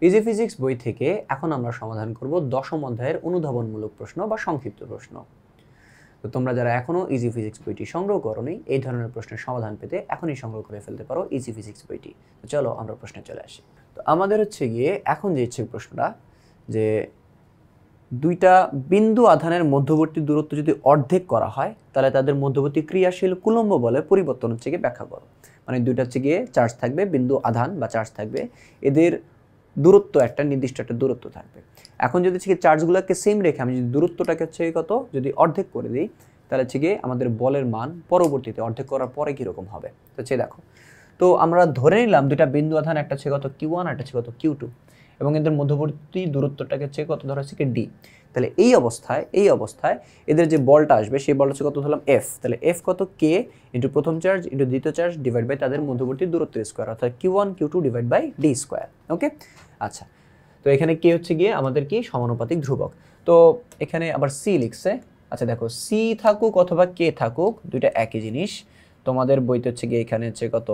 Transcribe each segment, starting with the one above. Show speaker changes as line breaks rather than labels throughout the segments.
Easy physics বই থেকে এখন আমরা সমাধান করব দশম অধ্যায়ের অনুধাবনমূলক প্রশ্ন বা সংক্ষিপ্ত প্রশ্ন। তো তোমরা যারা এখনো ইজি ফিজিক্স বইটি সংগ্রহ করোনি, এই ধরনের প্রশ্নের সমাধান পেতে এখনই সংগ্রহ করে ফেলতে পারো ইজি ফিজিক্স বইটি। তো চলো আমরা প্রশ্নে চলে আসি। তো আমাদের হচ্ছে গিয়ে এখন যে ইচ্ছে প্রশ্নটা, যে দুইটা বিন্দু আধানের মধ্যবর্তী দূরত্ব যদি অর্ধেক করা হয় তাহলে তাদের মধ্যবর্তী ক্রিয়াশীল কুলম্ব বলে পরিবর্তন হচ্ছে গিয়ে ব্যাখ্যা করো। মানে দুইটা হচ্ছে গিয়ে চার্জ থাকবে, বিন্দু আধান বা চার্জ থাকবে, এদের দূরত্ব একটা নির্দিষ্ট একটা দূরত্ব থাকবে। এখন যদি হচ্ছে চার্জগুলোকে সেম রেখে আমি যদি দূরত্বটাকে হচ্ছে কত যদি অর্ধেক করে দিই, তাহলে হচ্ছে গিয়ে আমাদের বলের মান পরবর্তীতে অর্ধেক করার পরে কীরকম হবে। তো হচ্ছে দেখো, তো আমরা ধরে নিলাম দুইটা বিন্দু আধান, একটা হচ্ছে কত Q1 আর একটা হচ্ছে কত Q2, এবং এদের মধ্যবর্তী দূরত্বটাকে হচ্ছে কত ধরা হচ্ছে D। তাহলে এই অবস্থায় এদের যে বলটা আসবে সেই বলটা হচ্ছে কত ধরলাম F। তাহলে F কত K ইন্টু প্রথম চার্জ ইন্টু দ্বিতীয় চার্জ ডিভাইড বাই তাদের মধ্যবর্তী দূরত্বের স্কোয়ার, অর্থাৎ Q1 Q2 divide by D square. Okay, আচ্ছা, তো এখানে K হচ্ছে গিয়ে আমাদের কি সমানুপাতিক ধ্রুবক। তো এখানে আবার C লিখছে। আচ্ছা দেখো, C থাকুক অথবা K থাকুক, দুইটা একই জিনিস। তোমাদের বইতে হচ্ছে গিয়ে এখানে হচ্ছে কত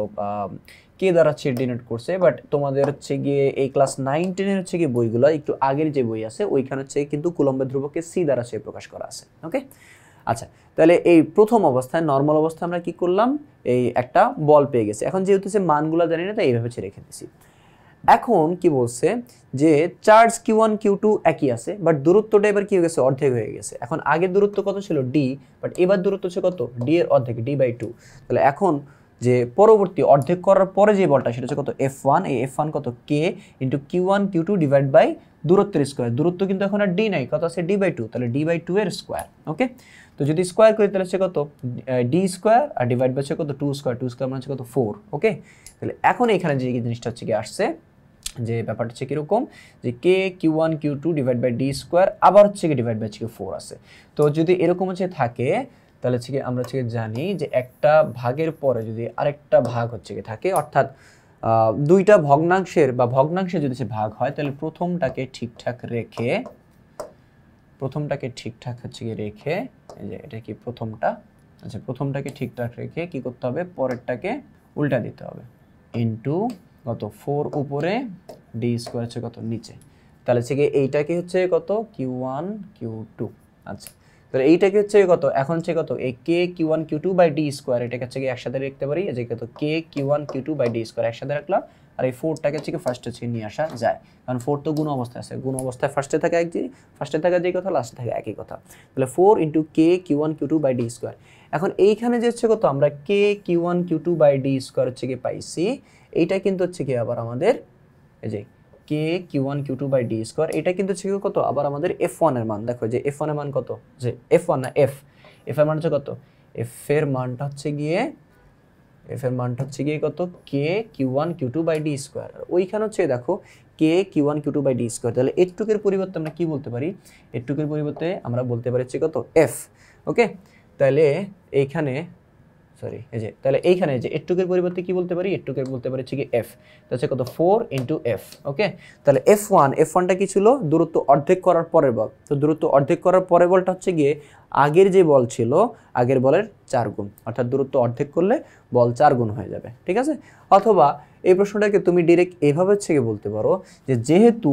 কে দ্বারা হচ্ছে ডিনোট করছে, বাট তোমাদের হচ্ছে গিয়ে এই ক্লাস 9-10 হচ্ছে গিয়ে বইগুলো একটু আগের যে বই আছে ওইখানে হচ্ছে কিন্তু কুলম্বের ধ্রুবককে সি দ্বারা সে প্রকাশ করা আছে। ওকে, আচ্ছা, তাহলে এই প্রথম অবস্থায় নর্মাল অবস্থায় আমরা কি করলাম, এই একটা বল পেয়ে গেছি। এখন যেহেতু সে মানগুলো জানি না তাই এইভাবে রেখে দিছি। এখন কি বলছে যে চার্জ Q1 Q2 একই আছে, বাট দূরত্বটা এবার কি হয়ে গেছে, অর্ধেক হয়ে গেছে। এখন আগের দূরত্ব কত ছিল D, বাট এবার দূরত্ব হচ্ছে কত D এর অর্ধেক, D/2। তাহলে এখন যে পরবর্তী অর্ধেক করার পরে যে বলটা সেটা হচ্ছে কত F1, এই F1 কত K into Q1 Q2 divide by দূরত্বের স্কোয়ার। দূরত্ব কিন্তু এখন আর D নাই, কত আছে D/2, তাহলে D/2 এর স্কোয়ার। ওকে, তো যদি স্কোয়ার করি তাহলে হচ্ছে কত D স্কোয়ার আর ডিভাইড বাই হচ্ছে কত 2 স্কোয়ার, 2 স্কোয়ার মানে হচ্ছে কত 4। ওকে, তাহলে এখন এখানে যে জিনিসটা হচ্ছে কি আসছে, যে ব্যাপারটা হচ্ছে কীরকম, যে K Q1 Q2 divide by D square আবার হচ্ছে কি ডিভাইড বাই 4 আছে। তো যদি এরকম হচ্ছে থাকে তাহলে হচ্ছে কি আমরা হচ্ছে জানি যে একটা ভাগের পরে যদি আরেকটা ভাগ হচ্ছে কি থাকে, অর্থাৎ দুইটা ভগ্নাংশের বা ভগ্নাংশে যদি সে ভাগ হয় তাহলে প্রথমটাকে ঠিকঠাক রেখে হচ্ছে কি রেখে, এই যে এটা কি প্রথমটা, আচ্ছা প্রথমটাকে ঠিকঠাক রেখে কি করতে হবে, পরেরটাকে উল্টা দিতে হবে, ইন্টু কত 4 উপরে D স্কোয়ার হচ্ছে কত নিচে। তাহলে হচ্ছে কি এইটাকে হচ্ছে কত Q1 Q2। আচ্ছা, তাহলে এইটাকে হচ্ছে কত, এখন হচ্ছে কত এই K Q1 Q2 by D square, এটাকে হচ্ছে কি একসাথে লিখতে পারি, যে কত K Q1 Q2 by D square একসাথে রাখলাম, আর এই 4টাকে হচ্ছে কি ফার্স্ট হচ্ছে নিয়ে আসা যায়, কারণ 4 তো গুণ অবস্থায় আছে, গুণ অবস্থায় ফার্স্টে থাকে ফার্স্টে থাকা যেই কথা লাস্টে থাকে একই কথা। তাহলে 4 into K Q1 Q2 by D square. এখন এইখানে যে হচ্ছে কত আমরা K Q1 Q2 by D square হচ্ছে কি পাইছি, এইটা কিন্তু হচ্ছে কি আবার আমাদের এই যে K Q1 Q2 by D square, এটা কিন্তু হচ্ছে কত আবার আমাদের F1 এর মান। দেখো যে F1 এর মান কত, যে F1 না F এর মান হচ্ছে কত, F এর মানটা হচ্ছে গিয়ে কত K Q1 Q2 by D square. আর ওইখানে হচ্ছে দেখো K Q1 Q2 by D square. তাহলে এটুকের পরিবর্তে আমরা কি বলতে পারি, এটুকের পরিবর্তে আমরা বলতে পারি হচ্ছে কত F। ওকে, তাহলে এইখানে তাহলে এইখানে যে এটুকের পরিবর্তে কি বলতে পারি, এটুকের বলতে পারি হচ্ছে কি F। তাহলে কত 4 ইন্টু F। ওকে, তাহলে F1টা কি ছিল, দূরত্ব অর্ধেক করার পরের বল। তো দূরত্ব অর্ধেক করার পরের বলটা হচ্ছে গিয়ে আগের যে বল ছিল আগের বলের 4 গুণ, অর্থাৎ দূরত্ব অর্ধেক করলে বল 4 গুণ হয়ে যাবে। ঠিক আছে, অথবা এই প্রশ্নটাকে তুমি ডিরেক্ট এইভাবে হচ্ছে কি বলতে পারো, যে যেহেতু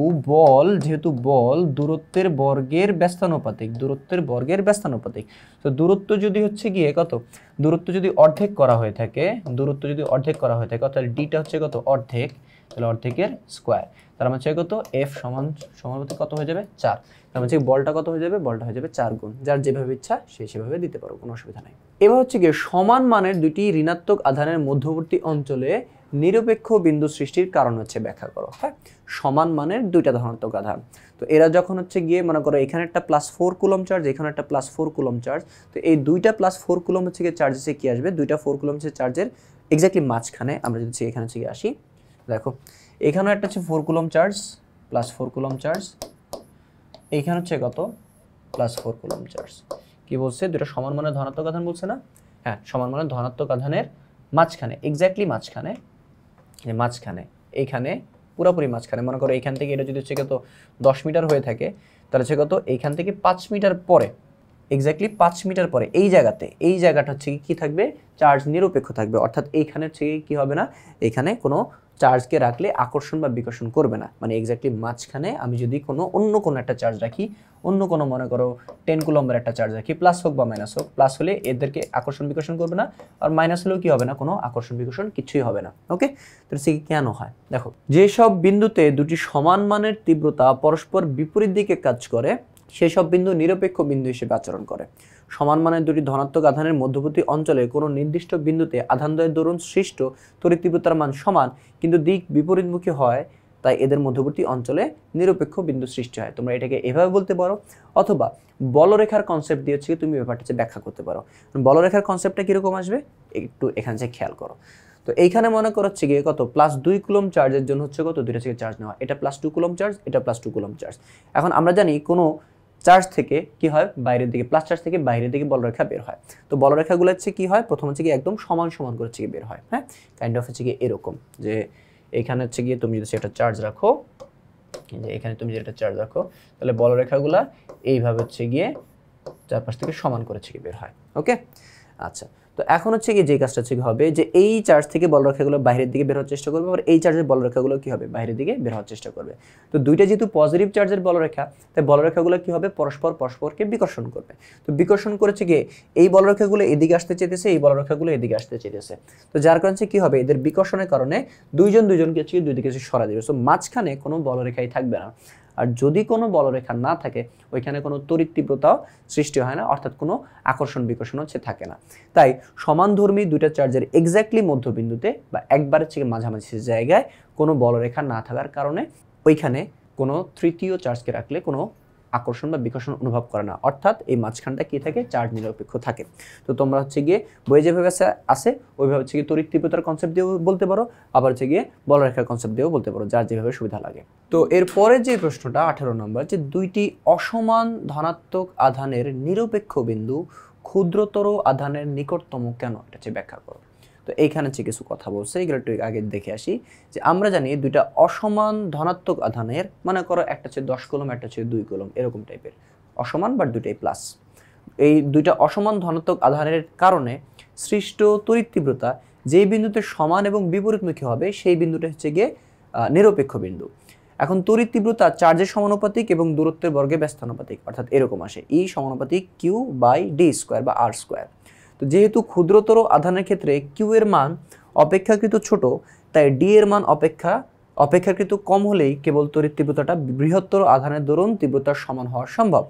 বল দূরত্বের বর্গের ব্যস্তানুপাতিক, তো দূরত্ব যদি হচ্ছে গিয়ে কত, দূরত্ব যদি অর্ধেক করা হয়ে থাকে, অর্থাৎ ডিটা হচ্ছে কত অর্ধেক, তাহলে অর্ধেকের স্কোয়ার, তার মানে হচ্ছে কত F সমানুপাতিক কত হয়ে যাবে 4। তার মানে বলটা কত হয়ে যাবে, বলটা হয়ে যাবে 4 গুণ। যার যেভাবে ইচ্ছা সে সেভাবে দিতে পারো, কোনো অসুবিধা নাই। এবার হচ্ছে গিয়ে সমান মানের দুটি ঋণাত্মক আধানের মধ্যবর্তী অঞ্চলে নিরপেক্ষ বিন্দু সৃষ্টির কারণ হচ্ছে ব্যাখ্যা করো। হ্যাঁ, সমান মানের দুইটা ধনাত্মক আধান, তো এরা যখন হচ্ছে গিয়ে মনে করো এখানে একটা +4 কুলম্ব চার্জ, এখানে একটা +4 কুলম্ব চার্জ, তো এই দুইটা +4 কুলম্ব হচ্ছে গিয়ে চার্জ এসে কি আসবে, দুইটা 4 কুলম্ব চার্জের এক্স্যাক্টলি মাঝখানে আমরা যদি এখানে হচ্ছে গিয়ে আসি, দেখো এখানেও একটা হচ্ছে 4 কুলম্ব চার্জ, +4 কুলম্ব চার্জ, এইখানে হচ্ছে কত +4 কুলম্ব চার্জ। কি বলছে, দুটো সমান মানের ধনাত্মক আধান বলছে না, হ্যাঁ সমান মানের ধনাত্মক আধানের মাঝখানে, এক্স্যাক্টলি মাঝখানে, এইখানে পুরোপুরি মাঝখানে, মনে করো এইখান থেকে এটা যদি হচ্ছে কত 10 মিটার হয়ে থাকে, তাহলে হচ্ছে কত এইখান থেকে 5 মিটার পরে, এক্স্যাক্টলি 5 মিটার পরে এই জায়গাটা হচ্ছে কি থাকবে, চার্জ নিরপেক্ষ থাকবে, অর্থাৎ এইখানে হচ্ছে কি হবে না, এখানে কোনো চার্জকে রাখলে আকর্ষণ বা বিকর্ষণ করবে না, মানে এক্স্যাক্টলি মাঝখানে আমি যদি অন্য কোনো একটা চার্জ রাখি, অন্য কোনো মনে করো 10 কুলম্বের একটা চার্জ রাখি, প্লাস হোক বা মাইনাস হোক, প্লাস হলে এদেরকে আকর্ষণ বিকর্ষণ করবে না, আর মাইনাস হলেও কি হবে না, কোনো আকর্ষণ বিকর্ষণ কিছুই হবে না। ওকে, তো সে কেন হয় দেখো, যেসব বিন্দুতে দুটি সমান মানের তীব্রতা পরস্পর বিপরীত দিকে কাজ করে সেই সব বিন্দু নিরপেক্ষ বিন্দু হিসেবে আচরণ করে। সমান মানের দুটি ধনাত্মক আধানের মধ্যবর্তী অঞ্চলে কোনো নির্দিষ্ট বিন্দুতে আধানদ্বয়ের দরুন সৃষ্ট তড়িৎ তীব্রতার মান সমান কিন্তু দিক বিপরীতমুখী হয়, তাই এদের মধ্যবর্তী অঞ্চলে নিরপেক্ষ বিন্দু সৃষ্টি হয়। তোমরা এটাকে এভাবে বলতে পারো, অথবা বলরেখার কনসেপ্ট দিয়ে হচ্ছে তুমি ব্যাপারটা ব্যাখ্যা করতে পারো। বলরেখার কনসেপ্টটা কিরকম আসবে একটু এখানে খেয়াল করো। তো এইখানে মনে করো হচ্ছে গিয়ে কত +2 কুলম্ব চার্জের জন্য হচ্ছে কত, দুইটা থেকে চার্জ নেওয়া, এটা +2 কুলম্ব চার্জ, এটা +2 কুলম্ব চার্জ। এখন আমরা জানি কোনো চার্জ থেকে কি হয়, বাইরের দিকে, প্লাস চার্জ থেকে বাইরের দিকে বলরেখা বের হয়। তো বলরেখাগুলো হচ্ছে কি হয়, প্রথম হচ্ছে গিয়ে একদম সমান সমান করে হচ্ছে বের হয়। হ্যাঁ, কাইন্ড অফ হচ্ছে গিয়ে এরকম, যে এখানে হচ্ছে গিয়ে তুমি যদি একটা চার্জ রাখো, যে এখানে তুমি যেটা চার্জ রাখো, তাহলে বলরেখাগুলা এইভাবে হচ্ছে গিয়ে চারপাশ থেকে সমান করে হচ্ছে বের হয়। ওকে, আচ্ছা, তো এখন হচ্ছে কি যে কাজটা হচ্ছে হবে, যে এই চার্জ থেকে বলরেখাগুলো বাইরের দিকে বের হওয়ার চেষ্টা করবে, আর এই চার্জের বলরেখাগুলো কি হবে, বাইরের দিকে বের হওয়ার চেষ্টা করবে। তো দুইটা যেহেতু পজিটিভ চার্জের বলরেখা, তাই বলরেখাগুলো কি হবে, পরস্পরকে বিকর্ষণ করবে। তো বিকর্ষণ করেছে গিয়ে এই বলরেখাগুলো এদিকে আসতে চাইতেছে, এই বলরেখাগুলো এদিকে আসতে চাইতেছে। তো যার কারণে কি হবে, এদের বিকর্ষণের কারণে দুইজনকে হচ্ছে দুই দিকে সরা দিবে। সো মাঝখানে কোনো বলরেখাই থাকবে না। আর যদি কোনো বলরেখা না থাকে, ওইখানে কোনো তড়িৎ তীব্রতাও সৃষ্টি হয় না, অর্থাৎ কোনো আকর্ষণ বিকর্ষণ হচ্ছে থাকে না। তাই সমানধর্মী দুইটা চার্জের এক্স্যাক্টলি মধ্যবিন্দুতে বা একবারের থেকে মাঝামাঝি জায়গায় কোনো বলরেখা না থাকার কারণে ওইখানে কোনো তৃতীয় চার্জকে রাখলে কোনো আকর্ষণ বা বিকর্ষণ অনুভব করে না, অর্থাৎ এই মাঝখানটা কি থাকে, চার্জ নিরপেক্ষ থাকে। তো তোমরা হচ্ছে গিয়ে বইয়ে যেভাবে আসে ওইভাবে হচ্ছে গিয়ে তড়িৎ তীব্রতার কনসেপ্ট দিয়েও বলতে পারো, আবার হচ্ছে গিয়ে বলরেখার কনসেপ্ট দিয়েও বলতে পারো, যার যেভাবে সুবিধা লাগে। তো এরপরে যে প্রশ্নটা 18 নম্বর, যে দুইটি অসমান ধনাত্মক আধানের নিরপেক্ষ বিন্দু ক্ষুদ্রতর আধানের নিকটতম কেন, এটা হচ্ছে ব্যাখ্যা করো। তো এইখানে হচ্ছে কিছু কথা বলছে, এগুলো একটু আগে দেখে আসি। যে আমরা জানি দুইটা অসমান ধনাত্মক আধানের, মনে করো একটা হচ্ছে 10 কুলম্ব, একটা হচ্ছে 2 কুলম্ব, এরকম টাইপের অসমান, বাট দুইটাই প্লাস। এই দুইটা অসমান ধনাত্মক আধানের কারণে সৃষ্ট তড়িৎ তীব্রতা যেই বিন্দুতে সমান এবং বিপরীতমুখী হবে সেই বিন্দুটা হচ্ছে গিয়ে নিরপেক্ষ বিন্দু। এখন তড়িৎ তীব্রতা চার্জের সমানুপাতিক এবং দূরত্বের বর্গে ব্যস্তানুপাতিক, অর্থাৎ এরকম আসে E সমানুপাতিক Q/d² বা r²। তো যেহেতু ক্ষুদ্রতর আধানের ক্ষেত্রে Q এর মান অপেক্ষাকৃত ছোট, তাই D এর মান অপেক্ষাকৃত কম হলেই কেবল তড়িৎ তীব্রতাটা বৃহত্তর আধানের দরুন তীব্রতার সমান হওয়া সম্ভব।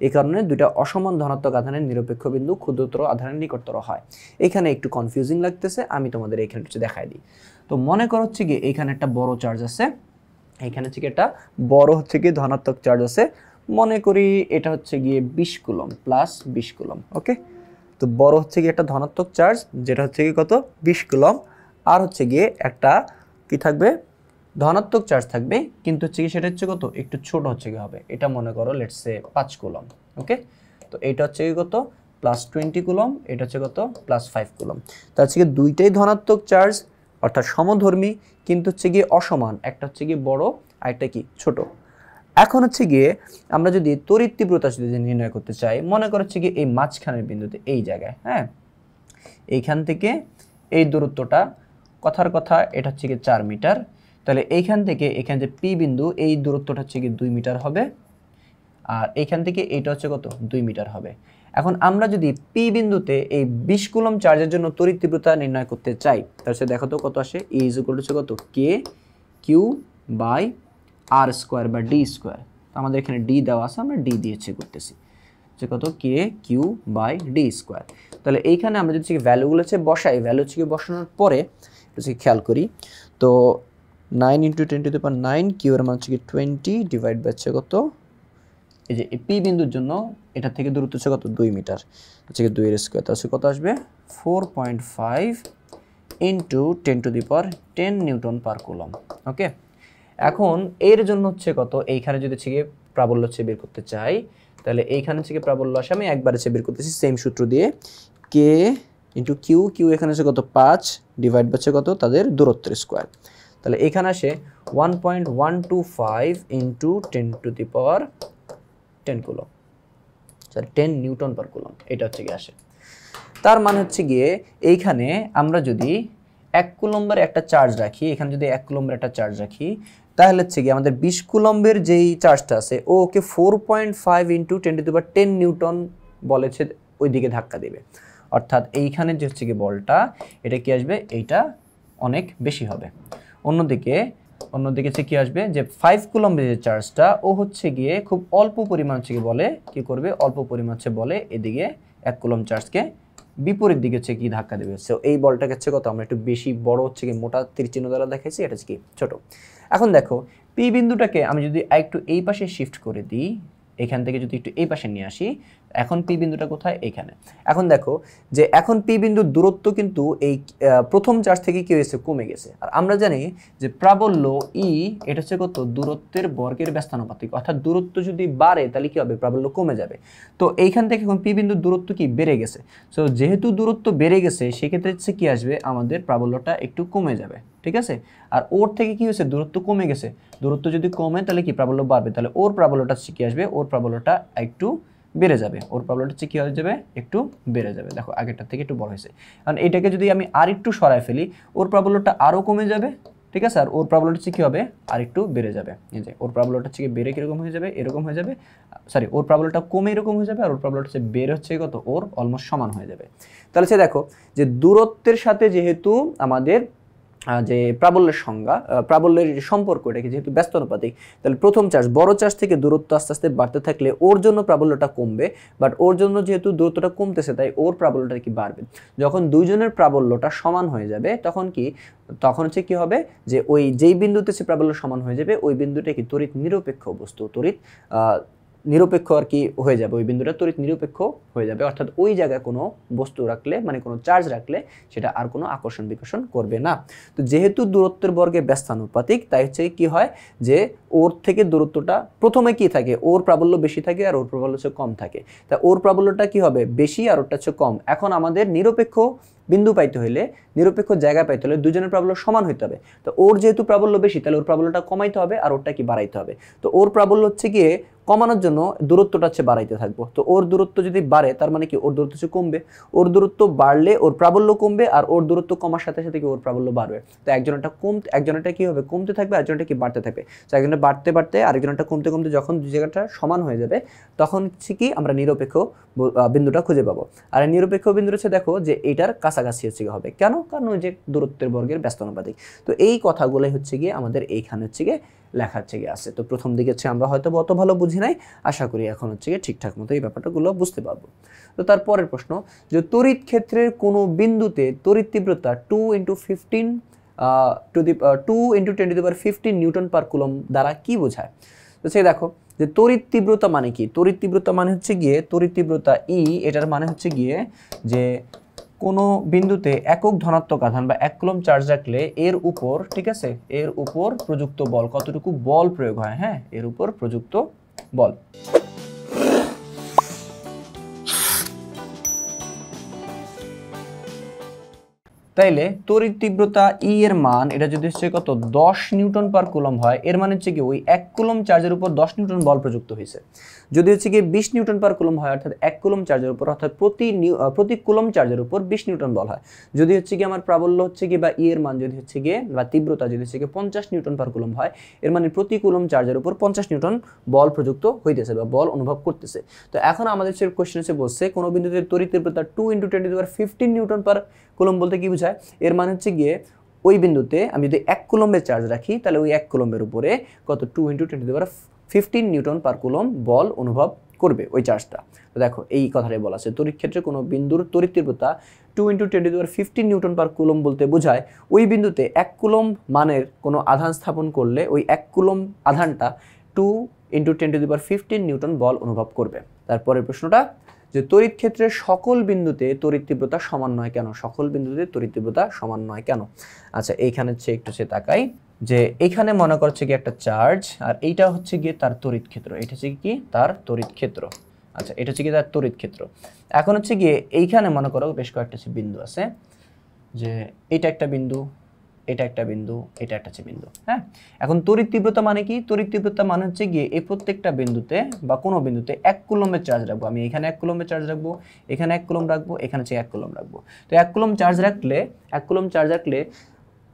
এই কারণে দুইটা অসমান ধনাত্মক আধানের নিরপেক্ষ বিন্দু ক্ষুদ্রতর আধানের নিকটতর হয়। এখানে একটু কনফিউজিং লাগতেছে, আমি তোমাদের এখানে একটু দেখাই দিই। তো মনে করো হচ্ছে গিয়ে এখানে একটা বড় চার্জ আছে, এখানে হচ্ছে একটা বড় হচ্ছে গিয়ে ধনাত্মক চার্জ আছে, মনে করি এটা হচ্ছে গিয়ে 20 কুলম্ব প্লাস 20 কুলম্ব। ওকে, তো বড় হচ্ছে গিয়ে একটা ধনাত্মক চার্জ, যেটা হচ্ছে গিয়ে কত, 20 কুলম্ব, আর হচ্ছে গিয়ে একটা কি থাকবে, ধনাত্মক চার্জ থাকবে, কিন্তু হচ্ছে কি সেটা হচ্ছে কত, একটু ছোট হচ্ছে কি হবে, এটা মনে করো লেটস সে 5 কুলম্ব। ওকে, তো এটা হচ্ছে কি কত, +20 কুলম্ব, এটা হচ্ছে কত, +5 কুলম্ব। তো হচ্ছে কি দুইটাই ধনাত্মক চার্জ, অর্থাৎ সমধর্মী, কিন্তু হচ্ছে গিয়ে অসমান, একটা হচ্ছে গিয়ে বড় আর একটা কি ছোট। এখন হচ্ছে গিয়ে আমরা যদি তড়িৎ তীব্রতা যদি নির্ণয় করতে চাই, মনে করো হচ্ছে গিয়ে এই মাঝখানের বিন্দুতে, এই জায়গায়, হ্যাঁ, এইখান থেকে এই দূরত্বটা, কথার কথা এটা হচ্ছে গিয়ে 4 মিটার, তাহলে এইখান থেকে এখানে যে পি বিন্দু, এই দূরত্বটা হচ্ছে গিয়ে 2 মিটার হবে, আর এইখান থেকে এইটা হচ্ছে কত, 2 মিটার হবে। এখন আমরা যদি পি বিন্দুতে এই 20 কুলম্ব চার্জের জন্য তড়িৎ তীব্রতা নির্ণয় করতে চাই, তাহলে দেখো তো কত আসে, E = কত, K/Q/r² বা d²। তো আমাদের এখানে d দেওয়া আছে, আমরা d দিয়ে করতেছি, যে কত, K/Q/d²। তাহলে এইখানে আমরা যদি ভ্যালুগুলো বসাই, ভ্যালু হচ্ছে বসানোর পরে খেয়াল করি, তো 9 × 10⁹ Q এর মান হচ্ছে 20 ডিভাইড বাই হচ্ছে কত, এই যে পি বিন্দুর জন্য এটা থেকে দূরত্ব হচ্ছে কত, 2 মিটার, হচ্ছে 2 এর স্কয়ার, তাহলে কত আসবে, 4.5 × 10⁻10 নিউটন পার কুলম্ব। ওকে, এখন এর জন্য হচ্ছে কত, এইখানে যদি হচ্ছে প্রাবল্য হচ্ছে বের করতে চাই, তাহলে এইখানে হচ্ছে প্রাবল্য আসে, আমি একবারে বের করতেছি সেম সূত্র দিয়ে, K × Q এখানে হচ্ছে কত, 5 ডিভাইড হচ্ছে কত, তাদের দূরত্বের স্কয়ার। তাহলে এখানে আসে 1.125 × 10⁻10 কুলম্ব, সরি 10 নিউটন পার কুলম্ব, এটা হচ্ছে গিয়ে আসে। তার মানে হচ্ছে গিয়ে এইখানে আমরা যদি 1 কুলম্বের একটা চার্জ রাখি, এখানে যদি 1 কুলম্বের একটা চার্জ রাখি, তাহলে হচ্ছে কি আমাদের 20 কুলম্বের যেই চার্জটা আছে ও ওকে 4.5 × 10 নিউটন বলেছে ওই দিকে ধাক্কা দেবে। অর্থাৎ এইখানে যে হচ্ছে কি বলটা এটা কি আসবে, এইটা অনেক বেশি হবে। অন্যদিকে হচ্ছে কি আসবে যে 5 কুলম্বের যে চার্জটা ও হচ্ছে গিয়ে খুব অল্প পরিমাণ হচ্ছে কি বলে কি করবে, অল্প পরিমাণ হচ্ছে বলে এদিকে 1 কুলম্ব চার্জকে বিপরীত দিকে হচ্ছে কি ধাক্কা দেবে। সো এই বলটাকে হচ্ছে কত আমরা একটু বেশি বড় হচ্ছে কি মোটা তীর চিহ্ন দ্বারা দেখাইছি, এটা হচ্ছে কি ছোট। এখন দেখো পি বিন্দুটাকে আমি যদি একটু এই পাশে শিফট করে দিই, এখান থেকে যদি একটু এই পাশে নিয়ে আসি, এখন পি বিন্দুটা কোথায়, এখানে। এখন দেখো যে এখন পি বিন্দুর দূরত্ব কিন্তু এই প্রথম চার্জ থেকে কি হয়েছে, কমে গেছে। আর আমরা জানি যে প্রাবল্য ই এটা হচ্ছে কত, দূরত্বের বর্গের ব্যস্তানুপাতিক, অর্থাৎ দূরত্ব যদি বাড়ে তাহলে কি হবে, প্রাবল্য কমে যাবে। তো এইখান থেকে এখন পি বিন্দুর দূরত্ব কি বেড়ে গেছে। সো যেহেতু দূরত্ব বেড়ে গেছে সেক্ষেত্রে হচ্ছে কি আসবে, আমাদের প্রাবল্যটা একটু কমে যাবে, ঠিক আছে। আর ওর থেকে কি হয়েছে, দূরত্ব কমে গেছে, দূরত্ব যদি কমে তাহলে কি প্রাবল্য বাড়বে, তাহলে ওর প্রাবল্যটা হচ্ছে কি আসবে, ওর প্রাবল্যটা একটু বেড়ে যাবে, ওর প্রাবল্যটা হচ্ছে কি হয়ে যাবে, একটু বেড়ে যাবে। দেখো আগেরটার থেকে একটু বড় হয়েছে, কারণ এটাকে যদি আমি আর একটু সরায় ফেলি ওর প্রাবল্যটা আরও কমে যাবে, ঠিক আছে। আর ওর প্রাবল্যটা হচ্ছে কি হবে, আর একটু বেড়ে যাবে। এই যে ওর প্রাবল্যটা হচ্ছে কি বেড়ে কিরকম হয়ে যাবে, এরকম হয়ে যাবে, সরি ওর প্রাবল্যটা কমে এরকম হয়ে যাবে, আর ওর প্রাবল্যটা হচ্ছে বেড়ে হচ্ছে কত, ওর অলমোস্ট সমান হয়ে যাবে। তাহলে হচ্ছে দেখো যে দূরত্বের সাথে যেহেতু আমাদের যে প্রাবল্যের সংজ্ঞা, প্রাবল্যের সম্পর্ক এটাকে যেহেতু ব্যস্তানুপাতিক, তাহলে প্রথম চার্জ বড় চার্জ থেকে দূরত্ব আস্তে আস্তে বাড়তে থাকলে ওর জন্য প্রাবল্যটা কমবে, বাট ওর জন্য যেহেতু দূরত্বটা কমতেছে তাই ওর প্রাবল্যটা কি বাড়বে। যখন দুইজনের প্রাবল্যটা সমান হয়ে যাবে তখন হচ্ছে কি হবে, যে ওই যেই বিন্দুতে সে প্রাবল্য সমান হয়ে যাবে ওই বিন্দুটা কি তড়িৎ নিরপেক্ষ বস্তু, তড়িৎ নিরপেক্ষ আর কি হয়ে যাবে, ওই বিন্দুটা তড়িৎ নিরপেক্ষ হয়ে যাবে। অর্থাৎ ওই জায়গায় কোনো বস্তু রাখলে মানে কোনো চার্জ রাখলে সেটা আর কোনো আকর্ষণ বিকর্ষণ করবে না। তো যেহেতু দূরত্বের বর্গে ব্যস্তানুপাতিক তাই হচ্ছে কি হয় যে ওর থেকে দূরত্বটা প্রথমে কি থাকে, ওর প্রাবল্য বেশি থাকে আর ওর প্রাবল্য হচ্ছে কম থাকে। তা ওর প্রাবল্যটা কি হবে, বেশি, আর ওরটা হচ্ছে কম। এখন আমাদের নিরপেক্ষ বিন্দু পাইতে হলে, নিরপেক্ষ জায়গা পাইতে হলে দুজনের প্রাবল্য সমান হইতে হবে। তো ওর যেহেতু প্রাবল্য বেশি তাহলে ওর প্রাবল্যটা কমাইতে হবে আর ওরটা কি বাড়াইতে হবে। তো ওর প্রাবল্য হচ্ছে গিয়ে কমানোর জন্য দূরত্বটা হচ্ছে বাড়াইতে থাকবো। তো ওর দূরত্ব যদি বাড়ে তার মানে কি ওর দূরত্ব হচ্ছে কমবে, ওর দূরত্ব বাড়লে ওর প্রাবল্য কমবে, আর ওর দূরত্ব কমার সাথে সাথে কি ওর প্রাবল্য বাড়বে। তো একজনটা কি হবে, কমতে থাকবে, আরেকজনটা কি বাড়তে থাকবে। তো একজনটা বাড়তে বাড়তে আরেকজনটা কমতে কমতে যখন দুই জায়গাটা সমান হয়ে যাবে তখন হচ্ছে কি আমরা নিরপেক্ষ বিন্দুটা খুঁজে পাবো। আর নিরপেক্ষ বিন্দু হচ্ছে দেখো যে এটার কাছাকাছি হচ্ছে হবে, কেন, কারণ ওই যে দূরত্বের বর্গের ব্যস্তানুপাতিক। তো এই কথাগুলোই হচ্ছে গিয়ে আমাদের এইখানে হচ্ছে গিয়ে লেখা হচ্ছে গিয়ে আছে। তো প্রথম দিকে হচ্ছে আমরা হয়তো অত ভালো বুঝি নাই, আশা করি এখন হচ্ছে গিয়ে ঠিকঠাক মতো এই ব্যাপারটাগুলো বুঝতে পারবো। তো তারপরের প্রশ্ন, যে তড়িৎ ক্ষেত্রের কোনো বিন্দুতে তড়িৎ তীব্রতা 2 × 10⁻15 নিউটন পার কুলম্ব দ্বারা কি বোঝায়। তো সে দেখো যে তড়িৎ তীব্রতা মানে কি, তড়িৎ তীব্রতা মানে হচ্ছে গিয়ে তড়িৎ তীব্রতা ই, এটার মানে হচ্ছে গিয়ে যে কোনো বিন্দুতে একক ধনাত্মক আধান বা 1 কুলম্ব চার্জ রাখলে এর উপর, ঠিক আছে, এর উপর প্রযুক্ত বল, কতটুকু বল প্রয়োগ হয়, হ্যাঁ, এর উপর প্রযুক্ত বল। তাইলে তড়িৎ তীব্রতা ই এর মান এটা যদি হচ্ছে কত 10 নিউটন পার কুলম্ব হয়, এর মানে হচ্ছে কি ওই 1 কুলম্ব চার্জের উপর 10 নিউটন বল প্রযুক্ত হয়েছে। যদি হচ্ছে কি 20 নিউটন পার কুলম্ব হয়, অর্থাৎ 1 কুলম্ব চার্জের উপর, অর্থাৎ প্রতি কুলম্ব চার্জের উপর 20 নিউটন বল হয়। যদি হচ্ছে কি আমার প্রাবল্য হচ্ছে কি বা ই এর মান যদি হচ্ছে গিয়ে বা তীব্রতা যদি হচ্ছে কি 50 নিউটন পার কুলম্ব হয়, এর মানে প্রতি কুলম্ব চার্জের উপর 50 নিউটন বল প্রযুক্ত হইতেছে বা বল অনুভব করতেছে। তো এখন আমাদের যে কোশ্চেন এসে বলছে কোনো বিন্দুতে তড়িৎ তীব্রতা 2 × 10⁻15 নিউটন পার কুলম্ব বলতে কি বোঝায়, এর মানে হচ্ছে গিয়ে ওই বিন্দুতে আমি যদি 1 কুলম্বের চার্জ রাখি তাহলে ওই 1 কুলম্বের উপরে কত 2 × 10⁻15 নিউটন পার কুলম্ব বল অনুভব করবে ওই চার্জটা। তো দেখো এই কথাটাই বলা আছে, তড়িৎ ক্ষেত্রে কোনো বিন্দুর তড়িৎ তীব্রতা 2 × 10⁻15 নিউটন পার কুলম্ব বলতে বোঝায় ওই বিন্দুতে 1 কুলম্ব মানের কোনো আধান স্থাপন করলে ওই 1 কুলম্ব আধানটা 2 × 10⁻15 নিউটন বল অনুভব করবে। তারপরের প্রশ্নটা, যে তড়িৎ ক্ষেত্রের সকল বিন্দুতে তড়িৎ তীব্রতা সমান নয় কেন, সকল বিন্দুতে তড়িৎ তীব্রতা সমান নয় কেন। আচ্ছা এইখানে হচ্ছে একটু সে তাকাই, যে এখানে মনে করছে কি একটা চার্জ আর এইটা হচ্ছে গিয়ে তার তড়িৎ ক্ষেত্র, এটা হচ্ছে কি তার তড়িৎ ক্ষেত্র। আচ্ছা এটা হচ্ছে কি তার তড়িৎ ক্ষেত্র। এখন হচ্ছে গিয়ে এইখানে মনে করো বেশ কয়েকটা বিন্দু আছে, যে এইটা একটা বিন্দু, এটা একটা বিন্দু, এটা একটা হচ্ছে বিন্দু। হ্যাঁ, এখন তড়িৎ তীব্রতা মানে কি? তড়িৎ তীব্রতা মানে হচ্ছে গিয়ে এই প্রত্যেকটা বিন্দুতে বা কোনো বিন্দুতে 1 কুলম্বের চার্জ রাখবো। আমি এখানে 1 কুলম্বের চার্জ রাখবো, এখানে 1 কুলম্ব রাখবো, এখানে হচ্ছে 1 কুলম্ব রাখবো। তো 1 কুলম্ব চার্জ রাখলে 1 কুলম্ব চার্জ রাখলে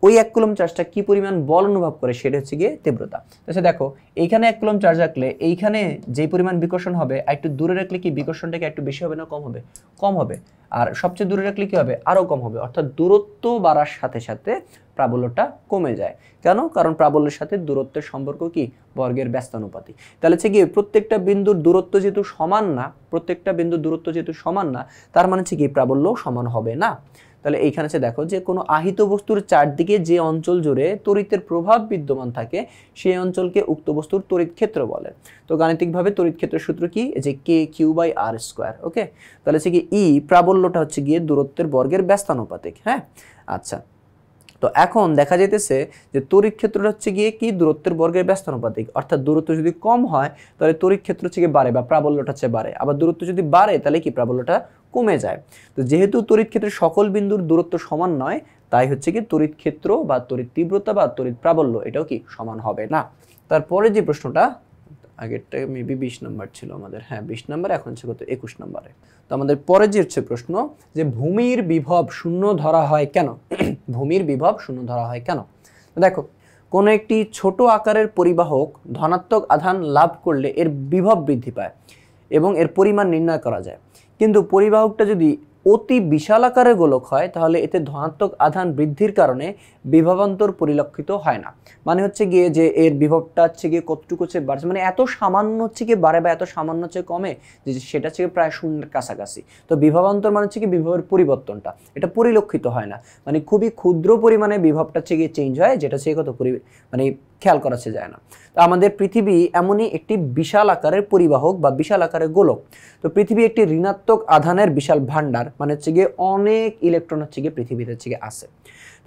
ওই 1 কুলম্ব চার্জটা কি পরিমাণ বল অনুভব করে সেটা হচ্ছে গিয়ে তীব্রতা। তাহলে দেখো এইখানে 1 কুলম্ব চার্জ রাখলে এইখানে যেই পরিমাণ বিকর্ষণ হবে আর একটু দূরে রাখলে কি বিকর্ষণটাকে একটু বেশি হবে না কম হবে? কম হবে। আর সবচেয়ে দূরে রাখলে কি হবে? আরো কম হবে। অর্থাৎ দূরত্ব বাড়ার সাথে সাথে প্রাবল্যটা কমে যায়। কেন? কারণ প্রাবল্যের সাথে দূরত্বের সম্পর্ক কি? বর্গের ব্যস্তানুপাতিক। তাহলে হচ্ছে গিয়ে প্রত্যেকটা বিন্দুর দূরত্ব যেহেতু সমান না, প্রত্যেকটা বিন্দুর দূরত্ব যেহেতু সমান না, তার মানে হচ্ছে কি প্রাবল্য সমান হবে না। তাহলে এইখানে দেখো যে কোনো আহিত বস্তুর চারদিকে যে অঞ্চল জুড়ে তড়িতের প্রভাব বিদ্যমান থাকে সেই অঞ্চলকে উক্ত বস্তুর তড়িৎ ক্ষেত্র বলে। তো গাণিতিকভাবে তড়িৎ ক্ষেত্রের সূত্র কি? যে K/r²। ওকে, তাহলে হচ্ছে কি ই প্রাবল্যটা হচ্ছে গিয়ে দূরত্বের বর্গের ব্যস্তানুপাতিক। হ্যাঁ, আচ্ছা, তো এখন দেখা যাইতেছে যে তড়িৎ ক্ষেত্রটা হচ্ছে গিয়ে কি? দূরত্বের বর্গের ব্যস্তানুপাতিক। অর্থাৎ দূরত্ব যদি কম হয় তাহলে তড়িৎ ক্ষেত্র হচ্ছে গিয়ে বাড়ে বা প্রাবল্যটা হচ্ছে বাড়ে, আবার দূরত্ব যদি বাড়ে তাহলে কি প্রাবল্যটা কমে যায়। তো যেহেতু তড়িৎ ক্ষেত্রের সকল বিন্দুর দূরত্ব সমান নয়, তাই হচ্ছে কি তড়িৎ ক্ষেত্র বা তড়িৎ তীব্রতা বা তড়িৎ প্রাবল্য এটাও কি সমান হবে না। তারপরে যে প্রশ্নটা, আগেরটা মেবি 20 নম্বর ছিল আমাদের, হ্যাঁ 20 নম্বর, এখন হচ্ছে কত 21 নম্বরে। তো আমাদের পরে যে হচ্ছে প্রশ্ন যে ভূমির বিভব শূন্য ধরা হয় কেন? ভূমির বিভব শূন্য ধরা হয় কেন? দেখো, কোনো একটি ছোট আকারের পরিবাহক ধনাত্মক আধান লাভ করলে এর বিভব বৃদ্ধি পায় এবং এর পরিমাণ নির্ণয় করা যায়। কিন্তু পরিবাহকটা যদি অতি বিশাল আকারের গোলক হয় তাহলে এতে ধনাত্মক আধান বৃদ্ধির কারণে বিভবান্তর পরিলক্ষিত হয় না। মানে হচ্ছে গিয়ে যে এর বিভবটা হচ্ছে গিয়ে কতটুকু হচ্ছে বাড়ছে, মানে এত সামান্য হচ্ছে গিয়ে বাড়ে বা এত সামান্য হচ্ছে কমে যে সেটা হচ্ছে প্রায় শূন্যের কাছাকাছি। তো বিভবান্তর মানে হচ্ছে কি বিভবের পরিবর্তনটা এটা পরিলক্ষিত হয় না, মানে খুবই ক্ষুদ্র পরিমাণে বিভবটা হচ্ছে গিয়ে চেঞ্জ হয়, যেটা হচ্ছে কত মানে খেয়াল করা যায় না। তো আমাদের পৃথিবী এমনই একটি বিশাল আকারের পরিবাহক বা বিশাল আকারের গোলক। তো পৃথিবী একটি ঋণাত্মক আধানের বিশাল ভান্ডার, মানে হচ্ছে গিয়ে অনেক ইলেকট্রন হচ্ছে গিয়ে পৃথিবীতে হচ্ছে গিয়ে আছে।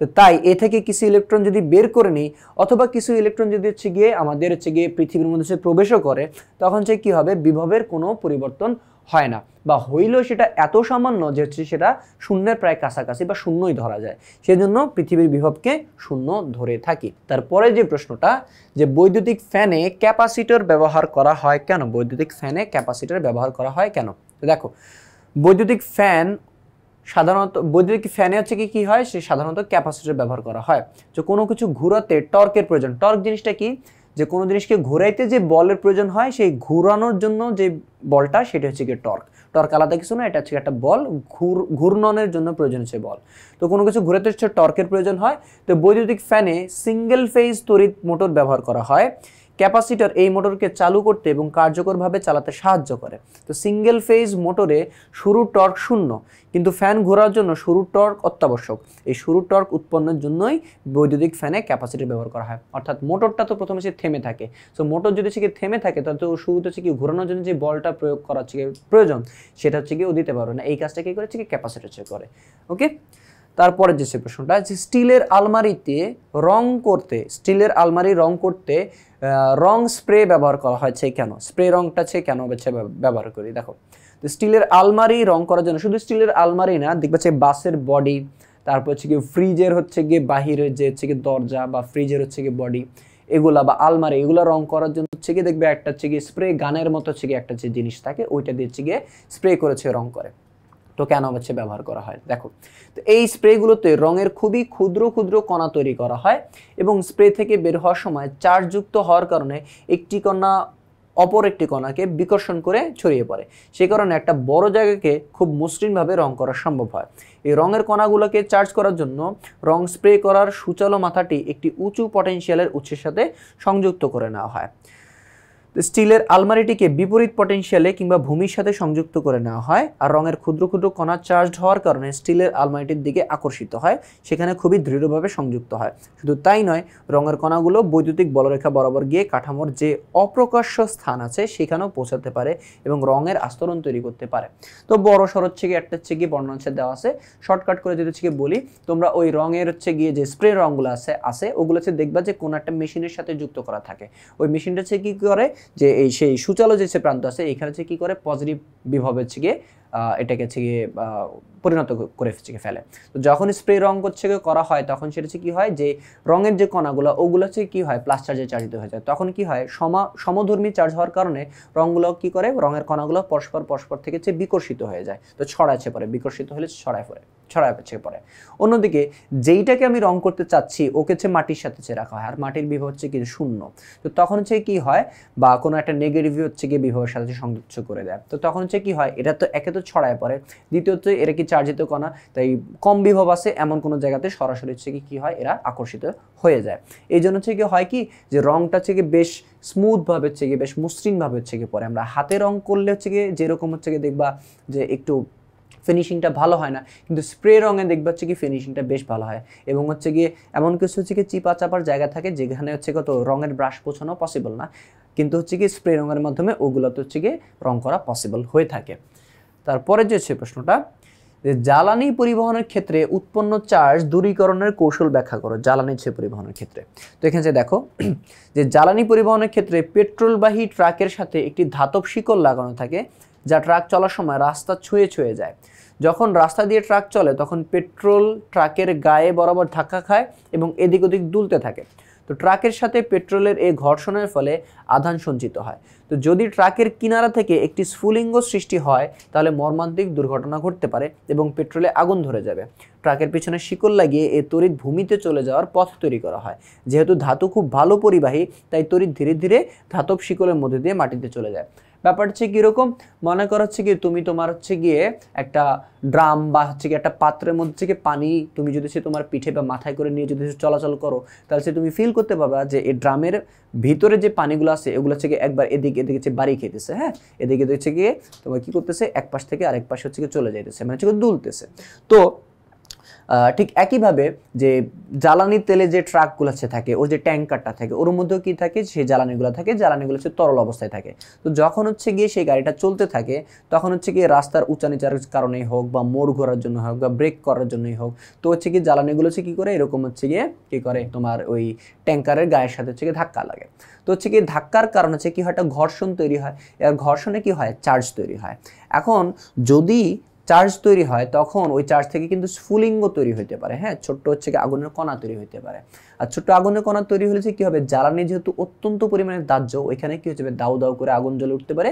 তো তাই এ থেকে কিছু ইলেকট্রন যদি বের করে নিই অথবা কিছু ইলেকট্রন যদি হচ্ছে গিয়ে আমাদের হচ্ছে গিয়ে পৃথিবীর মধ্যে প্রবেশও করে, তখন হচ্ছে কি হবে? বিভবের কোনো পরিবর্তন হয় না, বা হইলেও সেটা এত সামান্য যে হচ্ছে সেটা শূন্যের প্রায় কাছাকাছি বা শূন্যই ধরা যায়। সেজন্য পৃথিবীর বিভবকে শূন্য ধরে থাকি। তারপরে যে প্রশ্নটা যে বৈদ্যুতিক ফ্যানে ক্যাপাসিটর ব্যবহার করা হয় কেন? বৈদ্যুতিক ফ্যানে ক্যাপাসিটর ব্যবহার করা হয় কেন? তো দেখো, বৈদ্যুতিক ফ্যান সাধারণত বৈদ্যুতিক ফ্যানে হচ্ছে কি হয়? সে সাধারণত ক্যাপাসিটর ব্যবহার করা হয়। যে কোনো কিছু ঘোরাতে টর্কের প্রয়োজন। টর্ক জিনিসটা কি? যে কোনো জিনিসকে ঘোরাইতে যে বলের প্রয়োজন হয় সেই ঘুরানোর জন্য যে বলটা সেটা হচ্ছে কি টর্ক। টর্ক আলাদা কিছু না, এটা হচ্ছে একটা বল, ঘূর্ণনের জন্য প্রয়োজন হচ্ছে বল। তো কোনো কিছু ঘুরাতে হচ্ছে টর্কের প্রয়োজন হয়। তো বৈদ্যুতিক ফ্যানে সিঙ্গেল ফেজ তড়িৎ মোটর ব্যবহার করা হয়। ক্যাপাসিটর এই মোটরকে চালু করতে এবং কার্যকরভাবে চালাতে সাহায্য করে। তো সিঙ্গেল ফেজ মোটরে শুরুর টর্ক শূন্য, কিন্তু ফ্যান ঘোরার জন্য শুরুর টর্ক অত্যাবশ্যক। এই শুরুর টর্ক উৎপন্নের জন্যই বৈদ্যুতিক ফ্যানে ক্যাপাসিটর ব্যবহার করা হয়। অর্থাৎ মোটরটা তো প্রথমে সে থেমে থাকে, সো মোটর যদি সে থেমে থাকে তাহলে তো শুরুতে হচ্ছে কি ঘোরানোর জন্য যে বলটা প্রয়োগ করা হচ্ছে প্রয়োজন সেটা হচ্ছে কি ও দিতে পারবে না। এই কাজটা কি করেছে কি ক্যাপাসিটর করে। ওকে, তারপরে যে প্রশ্নটা যে স্টিলের আলমারিতে রং করতে, স্টিলের আলমারি রং করতে রং স্প্রে ব্যবহার করা হয়েছে কেন? স্প্রে রংটা কেন ব্যবহার করি? দেখো, তো স্টিলের আলমারি রং করার জন্য শুধু স্টিলের আলমারি না, দেখবে বাসের বডি, তারপর হচ্ছে কি ফ্রিজের হচ্ছে গিয়ে বাহিরের যে হচ্ছে কি দরজা বা ফ্রিজের হচ্ছে কি বডি এগুলা বা আলমারি এগুলা রং করার জন্য হচ্ছে কি দেখবে একটা হচ্ছে কি স্প্রে গানের মতো হচ্ছে কি একটা যে জিনিস থাকে ওইটা দিয়ে হচ্ছে গিয়ে স্প্রে করেছে রং করে। তো কেন হচ্ছে ব্যবহার করা হয়? দেখো, তো এই স্প্রেগুলোতে রঙের খুবই ক্ষুদ্র ক্ষুদ্র কণা তৈরি করা হয় এবং স্প্রে থেকে বের হওয়ার সময় চার্জযুক্ত হওয়ার কারণে একটি কণা অপর একটি কণাকে বিকর্ষণ করে ছড়িয়ে পড়ে। সে কারণে একটা বড় জায়গাকে খুব মসৃণভাবে রং করা সম্ভব হয়। এই রঙের কণাগুলোকে চার্জ করার জন্য রং স্প্রে করার সূচালো মাথাটি একটি উঁচু পটেনশিয়ালের উৎসের সাথে সংযুক্ত করে নেওয়া হয়। স্টিলের আলমারিটিকে বিপরীত পটেনশিয়ালে কিংবা ভূমির সাথে সংযুক্ত করে নেওয়া হয়, আর রঙের ক্ষুদ্র ক্ষুদ্র কণা চার্জড হওয়ার কারণে স্টিলের আলমারিটির দিকে আকর্ষিত হয়, সেখানে খুবই দৃঢ়ভাবে সংযুক্ত হয়। শুধু তাই নয়, রঙের কণাগুলো বৈদ্যুতিক বলরেখা বরাবর গিয়ে কাঠামোর যে অপ্রকাশ্য স্থান আছে সেখানেও পৌঁছাতে পারে এবং রঙের আস্তরণ তৈরি করতে পারে। তো বড় সড় হচ্ছে গিয়ে একটা হচ্ছে গিয়ে বর্ণনা দেওয়া আছে, শর্টকাট করে যদি হচ্ছে গিয়ে বলি, তোমরা ওই রঙের হচ্ছে গিয়ে যে স্প্রে রঙগুলো আছে ওগুলো হচ্ছে দেখবা যে কোনো একটা মেশিনের সাথে যুক্ত করা থাকে। ওই মেশিনটা হচ্ছে কি করে যে এই সেই সূচালো যে প্রান্ত আছে এখানে হচ্ছে কি করে পজিটিভ বিভব হচ্ছে গিয়ে এটাকে হচ্ছে গিয়ে পরিণত করে ফেলে। তো যখন স্প্রে রং হচ্ছে করা হয় তখন সেটা হচ্ছে কি হয় যে রঙের যে কণাগুলো ওগুলো হচ্ছে কি হয় প্লাস চার্জে চার্জিত হয়ে যায়। তখন কি হয় সমধর্মী চার্জ হওয়ার কারণে রঙগুলো কি করে রঙের কণাগুলো পরস্পর থেকে হচ্ছে বিকর্ষিত হয়ে যায়, তো ছড়াচ্ছে পড়ে, বিকর্ষিত হলে ছড়ায় পড়ে। অন্যদিকে যেইটাকে আমি রং করতে চাচ্ছি ওকে হচ্ছে মাটির সাথে রাখা হয়, আর মাটির বিভব হচ্ছে কি 0, তো তখন হচ্ছে কি হয় বা কোনো একটা নেগেটিভ হচ্ছে গিয়ে বিভবের সাথে সংযুক্ত করে দেয়। তো তখন হচ্ছে কি হয় এটা তো একে তো ছড়ায় পড়ে, দ্বিতীয়ত এরা কি চার্জিত কণা, তাই কম বিভব আছে এমন কোনো জায়গাতে সরাসরি হচ্ছে কি হয় এরা আকর্ষিত হয়ে যায়। এই জন্য হচ্ছে কি হয় কি যে রংটা হচ্ছে কি বেশ স্মুথভাবে হচ্ছে কি বেশ মসৃণভাবে হচ্ছে কি পরে। আমরা হাতে রং করলে হচ্ছে কি যেরকম হচ্ছে কি দেখবা যে একটু ফিনিশিংটা ভালো হয় না, কিন্তু স্প্রে রঙে দেখবা হচ্ছে কি ফিনিশিংটা বেশ ভালো হয়। এবং হচ্ছে গিয়ে এমন কিছু হচ্ছে কি চিপা চাপার জায়গা থাকে যেখানে হচ্ছে কত রঙের ব্রাশ পোছানো পসিবল না, কিন্তু হচ্ছে কি স্প্রে রঙের মাধ্যমে ওগুলোতে হচ্ছে গিয়ে রং করা পসিবল হয়ে থাকে। তারপরে যে হচ্ছে প্রশ্নটা যে জ্বালানি পরিবহনের ক্ষেত্রে উৎপন্ন চার্জ দূরীকরণের কৌশল ব্যাখ্যা করো। জ্বালানি পরিবহনের ক্ষেত্রে তো এখানে যে দেখো যে জ্বালানি পরিবহনের ক্ষেত্রে পেট্রোলবাহী ট্রাকের সাথে একটি ধাতব শিকল লাগানো থাকে যা ট্রাক চলার সময় রাস্তা ছুঁয়ে যায়। যখন রাস্তা দিয়ে ট্রাক চলে তখন পেট্রোল ট্রাকের গায়ে বরাবর ধাক্কা খায় এবং এদিক ওদিক দুলতে থাকে। তো ট্রাকের সাথে পেট্রোলের এই ঘর্ষণের ফলে আধান সঞ্চিত হয়। তো যদি ট্রাকের কিনারা থেকে একটি স্ফুলিঙ্গ সৃষ্টি হয় তাহলে মর্মান্তিক দুর্ঘটনা ঘটতে পারে এবং পেট্রোলে আগুন ধরে যাবে। ট্রাকের পিছনে শিকল লাগিয়ে এই তড়িৎ ভূমিতে চলে যাওয়ার পথ তৈরি করা হয়। যেহেতু ধাতু খুব ভালো পরিবাহী তাই তড়িৎ ধীরে ধীরে ধাতব শিকলের মধ্যে দিয়ে মাটিতে চলে যায়। ব্যাপারটা হচ্ছে কীরকম, মনে করা হচ্ছে কি তুমি তোমার হচ্ছে গিয়ে একটা ড্রাম বা হচ্ছে কি একটা পাত্রের মধ্যে থেকে পানি তুমি যদি সে তোমার পিঠে বা মাথায় করে নিয়ে যদি চলাচল করো তাহলে সে তুমি ফিল করতে পারবা যে এই ড্রামের ভিতরে যে পানিগুলো আছে এগুলো হচ্ছে গিয়ে একবার এদিকে হচ্ছে বাড়ি খেতেছে, হ্যাঁ এদিকে হচ্ছে গিয়ে তোমার কি করতেছে এক পাশ থেকে আরেক পাশে হচ্ছে গিয়ে চলে যাইতেছে, মানে হচ্ছে দুলতেছে। তো ঠিক একইভাবে যে জ্বালানি তেলে যে ট্রাকগুলো থাকে ওর যে ট্যাঙ্কারটা থাকে ওর মধ্যেও কি থাকে সেই জ্বালানিগুলো থাকে, জ্বালানিগুলো হচ্ছে তরল অবস্থায় থাকে। তো যখন হচ্ছে গিয়ে সেই গাড়িটা চলতে থাকে তখন হচ্ছে গিয়ে রাস্তার উঁচা নিচার কারণেই হোক বা মোড় ঘোরার জন্য হোক বা ব্রেক করার জন্যই হোক, তো হচ্ছে কি জ্বালানিগুলো হচ্ছে কী করে এরকম হচ্ছে গিয়ে কী করে তোমার ওই ট্যাঙ্কারের গায়ের সাথে হচ্ছে গিয়ে ধাক্কা লাগে। তো হচ্ছে কি ধাক্কার কারণ হচ্ছে কি হয় একটা ঘর্ষণ তৈরি হয়, এর ঘর্ষণে কি হয় চার্জ তৈরি হয়। এখন যদি চার্জ তৈরি হয় তখন ওই চার্জ থেকে কিন্তু স্ফুলিঙ্গ তৈরি হতে পারে, হ্যাঁ ছোট্ট হচ্ছে কি আগুনের কণা তৈরি হতে পারে। আর ছোট্ট আগুনের কণা তৈরি হলে কি হবে জ্বালানি যেহেতু অত্যন্ত পরিমাণে দাহ্য ওইখানে কি হচ্ছে দাউ দাউ করে আগুন জ্বলে উঠতে পারে,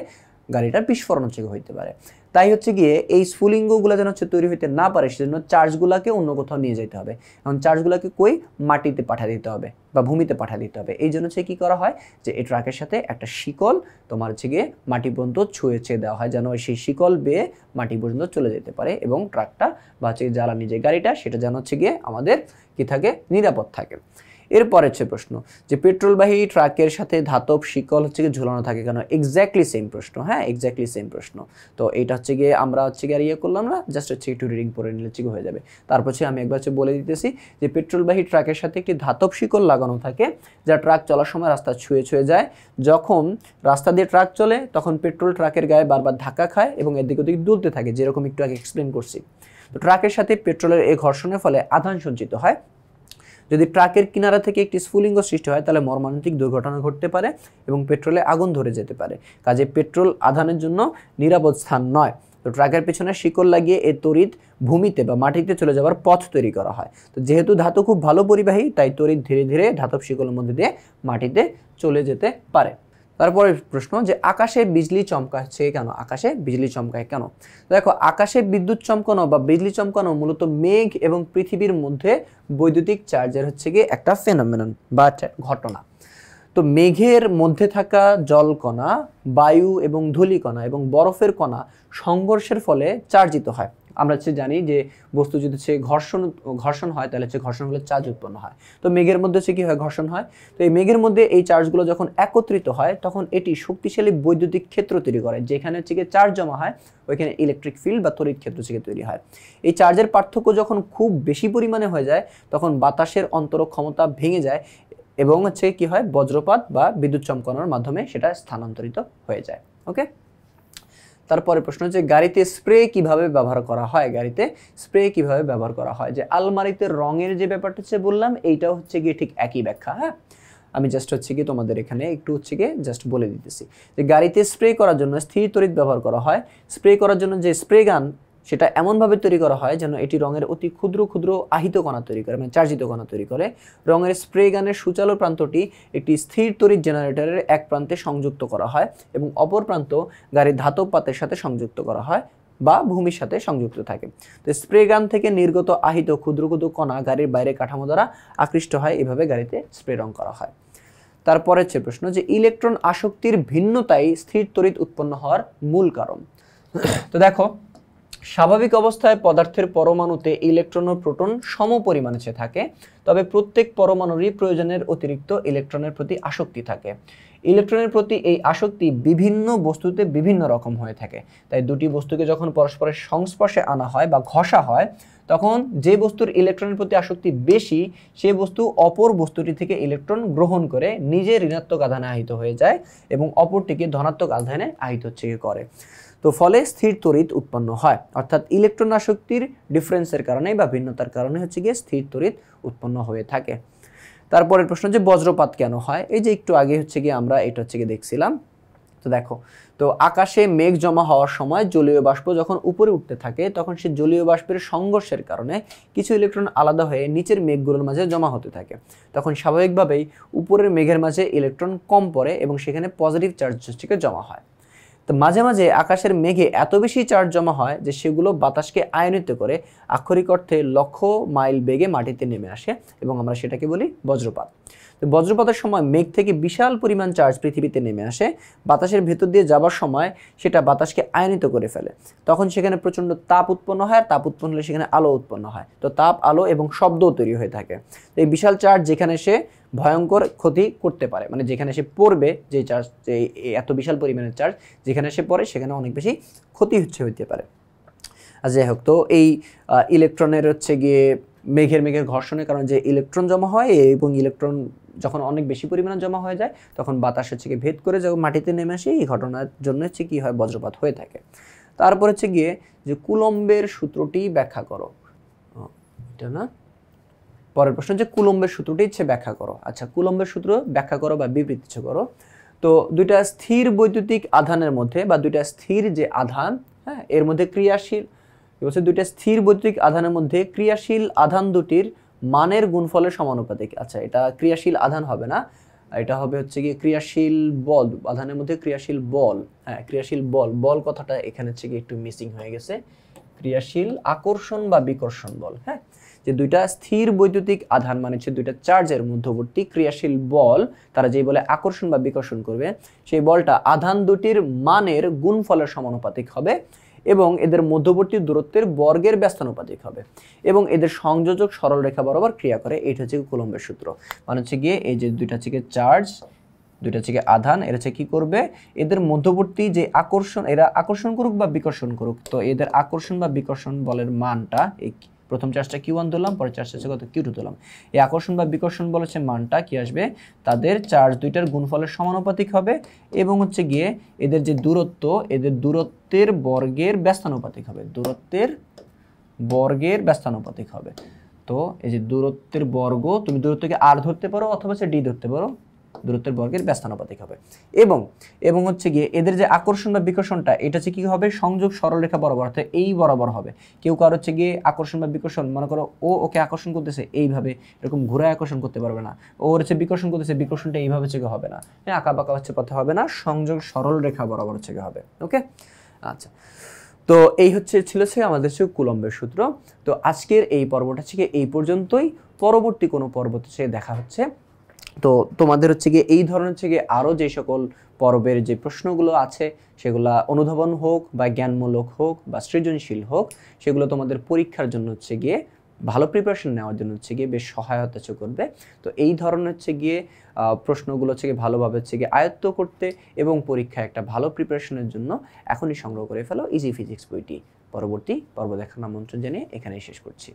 গাড়িটার বিস্ফোরণ হচ্ছে হইতে পারে। তাই হচ্ছে গিয়ে এই স্ফুলিঙ্গগুলো যেন হচ্ছে তৈরি হইতে না পারে সেজন্য চার্জগুলোকে অন্য কোথাও নিয়ে যেতে হবে। এখন চার্জগুলোকে কই মাটিতে পাঠিয়ে দিতে হবে বা ভূমিতে পাঠিয়ে দিতে হবে। এই জন্য হচ্ছে কী করা হয় যে এই ট্রাকের সাথে একটা শিকল তোমার হচ্ছে গিয়ে মাটি পর্যন্ত ছুঁয়ে দেওয়া হয় যেন সেই শিকল বেয়ে মাটি পর্যন্ত চলে যেতে পারে এবং ট্রাকটা বা হচ্ছে জ্বালানি যে গাড়িটা সেটা যেন হচ্ছে গিয়ে আমাদের কি থাকে নিরাপদ থাকে। এরপরে হচ্ছে প্রশ্ন যে পেট্রোলবাহী ট্রাকের সাথে ধাতব শিকল হচ্ছে গিয়ে ঝুলানো থাকে কেন, এক্স্যাক্টলি সেম প্রশ্ন, হ্যাঁ এক্স্যাক্টলি সেম প্রশ্ন। তো এইটা হচ্ছে গিয়ে আমরা হচ্ছে গিয়ে ইয়ে করলাম না, জাস্ট হচ্ছে একটু রিডিং পড়ে নিলে হচ্ছে হয়ে যাবে। তারপর হচ্ছে আমি একবার হচ্ছে বলে দিতেছি যে পেট্রোলবাহী ট্রাকের সাথে একটি ধাতব শিকল লাগানো থাকে যা ট্রাক চলার সময় রাস্তা ছুঁয়ে যায়। যখন রাস্তা দিয়ে ট্রাক চলে তখন পেট্রোল ট্রাকের গায়ে বারবার ধাক্কা খায় এবং এদিক ওদিক দুলতে থাকে যেরকম একটু আগে এক্সপ্লেন করছি। তো ট্রাকের সাথে পেট্রোলের এই ঘর্ষণের ফলে আধান সঞ্চিত হয়। যদি ট্রাকের কিনারা থেকে একটি স্ফুলিঙ্গ সৃষ্টি হয় তাহলে মর্মান্তিক দুর্ঘটনা ঘটতে পারে এবং পেট্রোলে আগুন ধরে যেতে পারে। কাজে পেট্রোল আধানের জন্য নিরাপদ স্থান নয়। তো ট্রাকের পেছনে শিকল লাগিয়ে এই তড়িৎ ভূমিতে বা মাটিতে চলে যাওয়ার পথ তৈরি করা হয়। তো যেহেতু ধাতু খুব ভালো পরিবাহী তাই তড়িৎ ধীরে ধীরে ধাতব শিকলের মধ্যে দিয়ে মাটিতে চলে যেতে পারে। তারপরে প্রশ্ন যে আকাশে বিজলি চমকাচ্ছে কেন, আকাশে বিজলি চমকায় কেন। দেখো আকাশে বিদ্যুৎ চমকানো বা বিজলি চমকানো মূলত মেঘ এবং পৃথিবীর মধ্যে বৈদ্যুতিক চার্জের হচ্ছে গিয়ে একটা ফেনোমেনন বা ঘটনা। তো মেঘের মধ্যে থাকা জলকণা, বায়ু এবং ধূলিকণা এবং বরফের কণা সংঘর্ষের ফলে চার্জিত হয়। আমরা হচ্ছে জানি যে বস্তু যদি হচ্ছে ঘর্ষণ হয় তাহলে হচ্ছে ঘর্ষণ হলে চার্জ উৎপন্ন হয়। তো মেঘের মধ্যে হচ্ছে কী হয় ঘর্ষণ হয়। তো এই মেঘের মধ্যে এই চার্জগুলো যখন একত্রিত হয় তখন এটি শক্তিশালী বৈদ্যুতিক ক্ষেত্র তৈরি করে, যেখানে হচ্ছে গিয়ে চার্জ জমা হয় ওইখানে ইলেকট্রিক ফিল্ড বা তড়িৎ ক্ষেত্র থেকে তৈরি হয়। এই চার্জের পার্থক্য যখন খুব বেশি পরিমাণে হয়ে যায় তখন বাতাসের অন্তরক ক্ষমতা ভেঙে যায় এবং হচ্ছে কি হয় বজ্রপাত বা বিদ্যুৎ চমকানোর মাধ্যমে সেটা স্থানান্তরিত হয়ে যায়। ওকে, তারপরে প্রশ্ন হচ্ছে গাড়িতে স্প্রে কিভাবে ব্যবহার করা হয়। গাড়িতে স্প্রে কিভাবে ব্যবহার করা হয়, যে আলমারিতে রঙের যে ব্যাপারটা হচ্ছে বললাম এইটাও হচ্ছে গিয়ে ঠিক একই ব্যাখ্যা। হ্যাঁ, আমি জাস্ট হচ্ছে কি তোমাদের এখানে একটু হচ্ছে কি জাস্ট বলে দিতেছি যে গাড়িতে স্প্রে করার জন্য স্থির তড়িৎ ব্যবহার করা হয়। স্প্রে করার জন্য যে স্প্রে গান সেটা এমনভাবে তৈরি করা হয় যেন এটি রঙের অতি ক্ষুদ্র ক্ষুদ্র আহিত কণা তৈরি করে, মানে চার্জিত কণা তৈরি করে। রঙের স্প্রে গানের সুচালু প্রান্তটি একটি স্থির তড়িৎ জেনারেটরের এক প্রান্তে সংযুক্ত করা হয় এবং অপর প্রান্ত গাড়ির ধাতব পাতের সাথে সংযুক্ত করা হয় বা ভূমির সাথে সংযুক্ত থাকে। তো স্প্রে গান থেকে নির্গত আহিত ক্ষুদ্র ক্ষুদ্র কণা গাড়ির বাইরে কাঠামো দ্বারা আকৃষ্ট হয়, এভাবে গাড়িতে স্প্রে রং করা হয়। তারপরে হচ্ছে প্রশ্ন যে ইলেকট্রন আসক্তির ভিন্নতাই স্থির তড়িৎ উৎপন্ন হওয়ার মূল কারণ। তো দেখো, স্বাভাবিক অবস্থায় পদার্থের পরমাণুতে ইলেকট্রন ও প্রোটন সম পরিমাণে থাকে, তবে প্রত্যেক পরমাণুরই প্রয়োজনের অতিরিক্ত ইলেকট্রনের প্রতি আসক্তি থাকে। ইলেকট্রনের প্রতি এই আসক্তি বিভিন্ন বস্তুতে বিভিন্ন রকম হয়ে থাকে। তাই দুটি বস্তুকে যখন পরস্পরের সংস্পর্শে আনা হয় বা ঘষা হয়, তখন যে বস্তুর ইলেকট্রনের প্রতি আসক্তি বেশি সেই বস্তু অপর বস্তুটি থেকে ইলেকট্রন গ্রহণ করে নিজে ঋণাত্মক আধানে আহিত হয়ে যায় এবং অপরটিকে ধনাত্মক আধানে আহিত করে। তো ফলে স্থির তড়িৎ উৎপন্ন হয়, অর্থাৎ ইলেকট্রন আসক্তির ডিফারেন্সের কারণে বা ভিন্নতার কারণে হচ্ছে গিয়ে স্থির তড়িৎ উৎপন্ন হয়ে থাকে। তারপরের প্রশ্ন যে বজ্রপাত কেন হয়, এই যে একটু আগে হচ্ছে গিয়ে আমরা এটা হচ্ছে গিয়ে দেখছিলাম। তো দেখো, তো আকাশে মেঘ জমা হওয়ার সময় জলীয় বাষ্প যখন উপরে উঠতে থাকে তখন সেই জলীয় বাষ্পের সংঘর্ষের কারণে কিছু ইলেকট্রন আলাদা হয়ে নিচের মেঘগুলোর মাঝে জমা হতে থাকে। তখন স্বাভাবিকভাবেই উপরের মেঘের মাঝে ইলেকট্রন কম পড়ে এবং সেখানে পজিটিভ চার্জ হচ্ছে জমা হয়। তো মাঝে মাঝে আকাশের মেঘে এত বেশি চার্জ জমা হয় যে সেগুলো বাতাসকে আয়নিত করে আক্ষরিক অর্থে লক্ষ মাইল বেগে মাটিতে নেমে আসে এবং আমরা সেটাকে বলি বজ্রপাত। তো বজ্রপাতের সময় মেঘ থেকে বিশাল পরিমাণ চার্জ পৃথিবীতে নেমে আসে, বাতাসের ভেতর দিয়ে যাবার সময় সেটা বাতাসকে আয়নিত করে ফেলে। তখন সেখানে প্রচণ্ড তাপ উৎপন্ন হয়, আর তাপ উৎপন্ন হলে সেখানে আলো উৎপন্ন হয়। তো তাপ, আলো এবং শব্দও তৈরি হয়ে থাকে। তো এই বিশাল চার্জ যেখানে সে ভয়ঙ্কর ক্ষতি করতে পারে, মানে যেখানে সে পড়বে, যে চার্জ, যে এত বিশাল পরিমাণের চার্জ যেখানে সে পড়ে সেখানে অনেক বেশি ক্ষতি হইতে পারে। আর যাই হোক, তো এই ইলেকট্রনের হচ্ছে গিয়ে মেঘের ঘর্ষণের কারণে যে ইলেকট্রন জমা হয় এবং ইলেকট্রন যখন অনেক বেশি পরিমাণে জমা হয়ে যায় তখন বাতাস হচ্ছে গিয়ে ভেদ করে যখন মাটিতে নেমে আসে, এই ঘটনার জন্য হচ্ছে কি হয়, বজ্রপাত হয়ে থাকে। তারপর হচ্ছে গিয়ে যে কুলম্বের সূত্রটি ব্যাখ্যা করো, এটা না, পরের প্রশ্ন যে কুলম্বের সূত্রটি হচ্ছে ব্যাখ্যা করো। আচ্ছা, কুলম্বের সূত্র ব্যাখ্যা করো বা বিবৃতি করো। তো দুইটা স্থির বৈদ্যুতিক আধানের মধ্যে বা দুইটা স্থির যে আধান, হ্যাঁ, এর মধ্যে ক্রিয়াশীল, বলছে দুইটা স্থির বৈদ্যুতিক আধানের মধ্যে ক্রিয়াশীল আধান দুটির মানের গুণফলের সমানুপাতিক। আচ্ছা, এটা ক্রিয়াশীল আধান হবে না, এটা হবে হচ্ছে গিয়ে ক্রিয়াশীল বল। আধানের মধ্যে ক্রিয়াশীল বল, হ্যাঁ, ক্রিয়াশীল বল। বল কথাটা এখানে হচ্ছে গিয়ে একটু মিসিং হয়ে গেছে। ক্রিয়াশীল আকর্ষণ বা বিকর্ষণ বল, হ্যাঁ, যে দুইটা স্থির বৈদ্যুতিক আধান মানে হচ্ছে দুইটা চার্জের মধ্যবর্তী ক্রিয়াশীল বল, তারা যেই বলে আকর্ষণ বা বিকর্ষণ করবে সেই বলটা আধান দুটির মানের গুণফলের সমানুপাতিক হবে এবং এদের মধ্যবর্তী দূরত্বের বর্গের ব্যস্তানুপাতিক হবে এবং এদের সংযোজক সরল রেখা বরাবর ক্রিয়া করে। এইটা হচ্ছে কুলম্বের সূত্র। মানে হচ্ছে গিয়ে এই যে দুইটা হচ্ছে চার্জ, দুইটা হচ্ছে আধান, এরা হচ্ছে কি করবে, এদের মধ্যবর্তী যে আকর্ষণ, এরা আকর্ষণ করুক বা বিকর্ষণ করুক, তো এদের আকর্ষণ বা বিকর্ষণ বলের মানটা, এই প্রথম চার্জটা Q1 ধরলাম, পরের চার্জটা হচ্ছে কত Q2 ধরলাম, এই আকর্ষণ বা বিকর্ষণ বলের মানটা কি আসবে, তাদের চার্জ দুইটার গুণফলের সমানুপাতিক হবে এবং হচ্ছে গিয়ে এদের যে দূরত্ব, এদের দূরত্বের বর্গের ব্যস্তানুপাতিক হবে, দূরত্বের বর্গের ব্যস্তানুপাতিক হবে। তো এই যে দূরত্বের বর্গ, তুমি দূরত্বকে R ধরতে পারো অথবা D ধরতে পারো, দূরত্বের বর্গের ব্যস্তানুপাতিক হবে। এবং হচ্ছে গিয়ে এদের যে আকর্ষণ বা বিকর্ষণটা, এটা হচ্ছে কি হবে, সংযোগ সরলরেখা বরাবর, অর্থাৎ এই বরাবর হবে। কেউ কার হচ্ছে গিয়ে আকর্ষণ বা বিকর্ষণ, মনে করো ওকে আকর্ষণ করতেছে এইভাবে, এরকম ঘোরায় আকর্ষণ করতে পারবে না, ওর হচ্ছে বিকর্ষণ করতেছে, বিকর্ষণটা এইভাবে হচ্ছে হবে না, হ্যাঁ, আঁকা বাঁকা হচ্ছে পথে হবে না, সংযোগ সরলরেখা বরাবর হচ্ছে হবে। ওকে, আচ্ছা, তো এই ছিল আমাদের কুলম্বের সূত্র। তো আজকের এই পর্বটা হচ্ছে এই পর্যন্তই। পরবর্তী কোনো পর্ব দেখা হচ্ছে। তো তোমাদের হচ্ছে গিয়ে এই ধরনের হচ্ছে গিয়ে আরও যে সকল পর্বের যে প্রশ্নগুলো আছে সেগুলা অনুধাবন হোক বা জ্ঞানমূলক হোক বা সৃজনশীল হোক, সেগুলো তোমাদের পরীক্ষার জন্য হচ্ছে গিয়ে ভালো প্রিপারেশন নেওয়ার জন্য হচ্ছে গিয়ে বেশ সহায়তা করবে। তো এই ধরনের হচ্ছে গিয়ে প্রশ্নগুলো হচ্ছে গিয়ে ভালোভাবে হচ্ছে গিয়ে আয়ত্ত করতে এবং পরীক্ষায় একটা ভালো প্রিপারেশনের জন্য এখনই সংগ্রহ করে ফেলো ইজি ফিজিক্স বইটি। পরবর্তী পর্ব দেখার আমন্ত্রণ জানিয়ে এখানেই শেষ করছি।